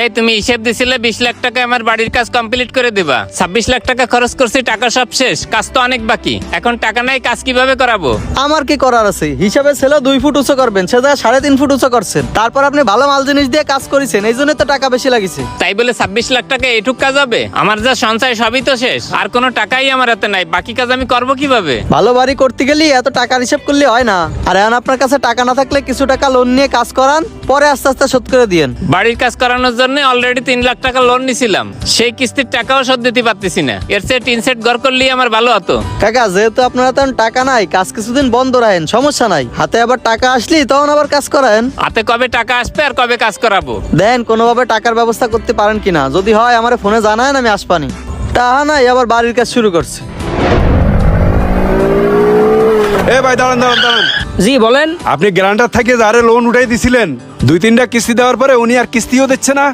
এই তুমি হিসেব দিছিলে 20 লাখ টাকা আমার বাড়ির কাজ কমপ্লিট করে দিবা। 26 লাখ টাকা খরচ করছি, টাকা সব শেষ, কাজ তো অনেক বাকি। এখন টাকা নাই, কাজ কিভাবে করাবো? আমার কি করার আছে? হিসাবে ছিল 2 ফুট উঁচু করবেন, সে জায়গায় 3.5 ফুট উঁচু করছেন। তারপর আপনি ভালো মাল জিনিস দিয়ে কাজ করেছেন, এই জন্য তো টাকা বেশি লাগিছে। তাই বলে 26 লাখ টাকা এটুক কাজ হবে? আমার যা সঞ্চয় সবই তো শেষ, আর কোনো টাকাই আমার হাতে নাই। বাকি কাজ আমি করবো কিভাবে? ভালো বাড়ি করতে গেলে এত টাকার হিসাব করলে হয় না। আর এখন আপনার কাছে টাকা না থাকলে কিছু টাকা লোন নিয়ে কাজ করান, পরে আস্তে আস্তে শোধ করে দিয়েন। বাড়ির কাজ করানোর জন্য অলরেডি 3 লাখ টাকা লোন নিছিলাম, সেই কিস্তির টাকাও শোধ দিতে পারতেছি না। এর চেয়ে টিন সেট ঘর করলেই আমার ভালো হতো। কাকা, যেহেতু আপনারা তখন টাকা নাই, কাজ কিছুদিন বন্ধ রাখেন, সমস্যা নাই। হাতে আবার টাকা আসলি তখন আবার কাজ করেন। হাতে কবে টাকা আসবে আর কবে কাজ করাবো? দেন কোনোভাবে টাকার ব্যবস্থা করতে পারেন কিনা, যদি হয় আমার ফোনে জানায়েন, আমি আসপানি। টাকা নাই, আবার বাড়ির কাজ শুরু করছে। এ ভাই দাঁড়ান দাঁড়ান দাঁড়ান। জি বলেন। আপনি গ্যারান্টার থেকে যারে লোন উঠাই দিছিলেন, 2-3টা কিস্তি দেওয়ার পরে উনি আর কিস্তিও দিচ্ছে না।